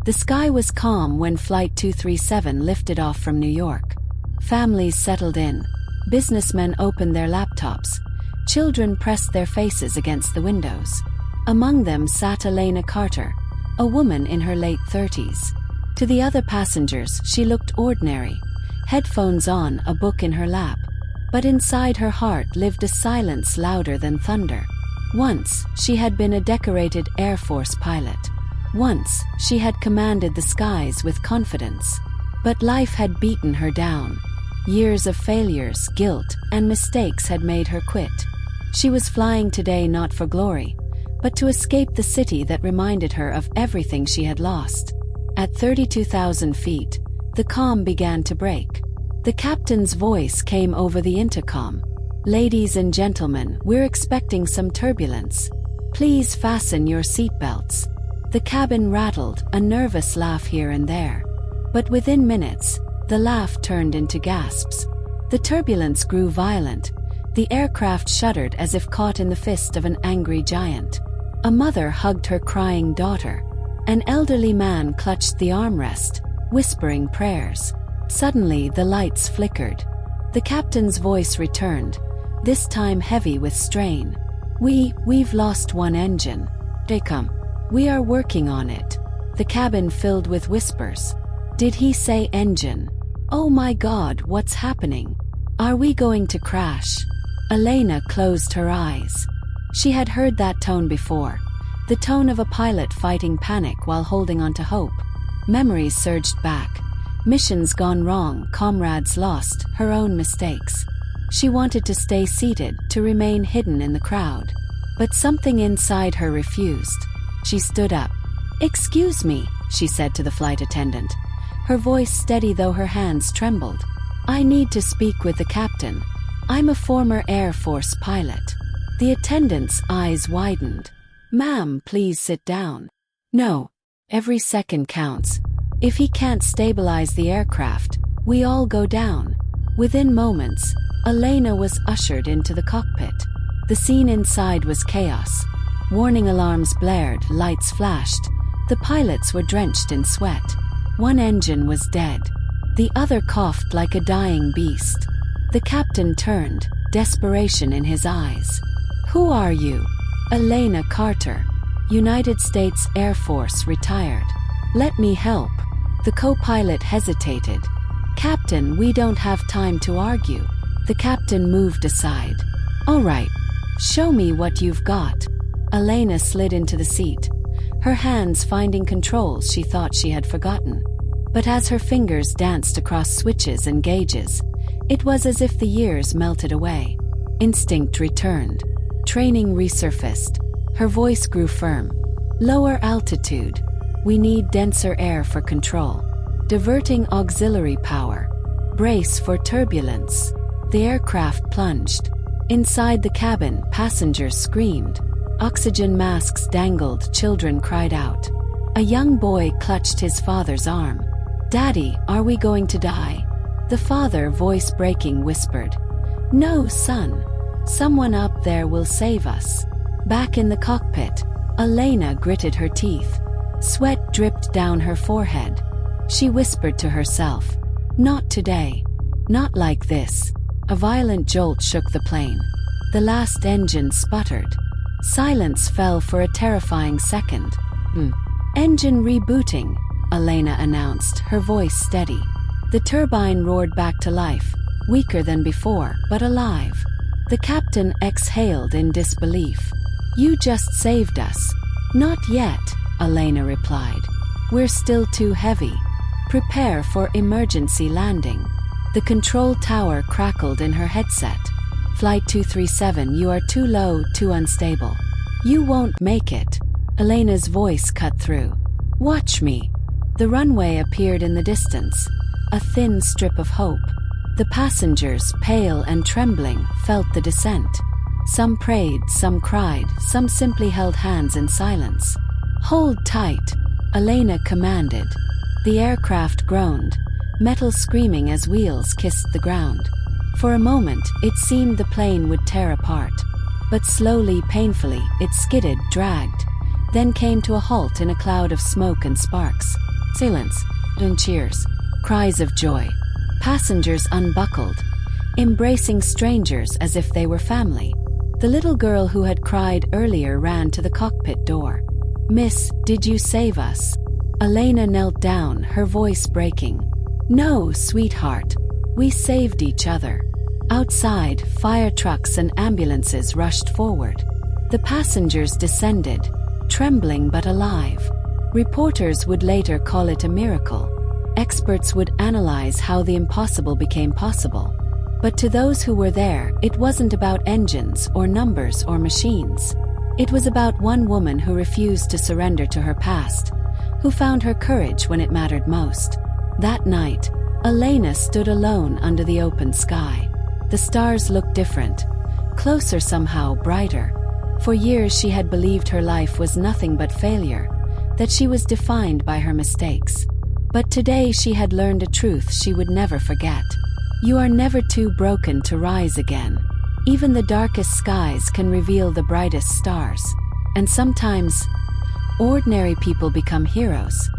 The sky was calm when Flight 237 lifted off from New York. Families settled in. Businessmen opened their laptops. Children pressed their faces against the windows. Among them sat Elena Carter, a woman in her late 30s. To the other passengers, she looked ordinary, headphones on, a book in her lap. But inside her heart lived a silence louder than thunder. Once, she had been a decorated Air Force pilot. Once, she had commanded the skies with confidence. But life had beaten her down. Years of failures, guilt, and mistakes had made her quit. She was flying today not for glory, but to escape the city that reminded her of everything she had lost. At 32,000 feet, the calm began to break. The captain's voice came over the intercom. "Ladies and gentlemen, we're expecting some turbulence. Please fasten your seatbelts." The cabin rattled, a nervous laugh here and there. But within minutes, the laugh turned into gasps. The turbulence grew violent. The aircraft shuddered as if caught in the fist of an angry giant. A mother hugged her crying daughter. An elderly man clutched the armrest, whispering prayers. Suddenly, the lights flickered. The captain's voice returned, this time heavy with strain. We've lost one engine. They come. We are working on it." The cabin filled with whispers. Did he say engine? Oh my God, what's happening? Are we going to crash? Elena closed her eyes. She had heard that tone before. The tone of a pilot fighting panic while holding on to hope. Memories surged back. Missions gone wrong, comrades lost, her own mistakes. She wanted to stay seated, to remain hidden in the crowd. But something inside her refused. She stood up. "Excuse me," she said to the flight attendant. Her voice steady though her hands trembled. "I need to speak with the captain. I'm a former Air Force pilot." The attendant's eyes widened. "Ma'am, please sit down." "No. Every second counts. If he can't stabilize the aircraft, we all go down." Within moments, Elena was ushered into the cockpit. The scene inside was chaos. Warning alarms blared, lights flashed. The pilots were drenched in sweat. One engine was dead. The other coughed like a dying beast. The captain turned, desperation in his eyes. "Who are you?" "Elena Carter. United States Air Force, retired." "Let me help." The co-pilot hesitated. "Captain, we don't have time to argue." The captain moved aside. "All right. Show me what you've got." Elena slid into the seat, her hands finding controls she thought she had forgotten. But as her fingers danced across switches and gauges, it was as if the years melted away. Instinct returned. Training resurfaced. Her voice grew firm. "Lower altitude. We need denser air for control. Diverting auxiliary power. Brace for turbulence." The aircraft plunged. Inside the cabin, passengers screamed. Oxygen masks dangled, children cried out. A young boy clutched his father's arm. "Daddy, are we going to die?" The father, voice breaking, whispered, "No, son. Someone up there will save us." Back in the cockpit, Elena gritted her teeth. Sweat dripped down her forehead. She whispered to herself, "Not today. Not like this." A violent jolt shook the plane. The last engine sputtered. Silence fell for a terrifying second. "Engine rebooting," Elena announced, her voice steady. The turbine roared back to life, weaker than before, but alive. The captain exhaled in disbelief. "You just saved us." "Not yet," Elena replied. "We're still too heavy. Prepare for emergency landing." The control tower crackled in her headset. "Flight 237, you are too low, too unstable. You won't make it." Elena's voice cut through. "Watch me." The runway appeared in the distance, a thin strip of hope. The passengers, pale and trembling, felt the descent. Some prayed, some cried, some simply held hands in silence. "Hold tight," Elena commanded. The aircraft groaned, metal screaming as wheels kissed the ground. For a moment, it seemed the plane would tear apart. But slowly, painfully, it skidded, dragged, then came to a halt in a cloud of smoke and sparks. Silence, and cheers, cries of joy. Passengers unbuckled, embracing strangers as if they were family. The little girl who had cried earlier ran to the cockpit door. "Miss, did you save us?" Elena knelt down, her voice breaking. "No, sweetheart. We saved each other." Outside, fire trucks and ambulances rushed forward. The passengers descended, trembling but alive. Reporters would later call it a miracle. Experts would analyze how the impossible became possible. But to those who were there, it wasn't about engines or numbers or machines. It was about one woman who refused to surrender to her past, who found her courage when it mattered most. That night, Elena stood alone under the open sky. The stars looked different, closer somehow, brighter. For years she had believed her life was nothing but failure, that she was defined by her mistakes. But today she had learned a truth she would never forget. You are never too broken to rise again. Even the darkest skies can reveal the brightest stars. And sometimes, ordinary people become heroes.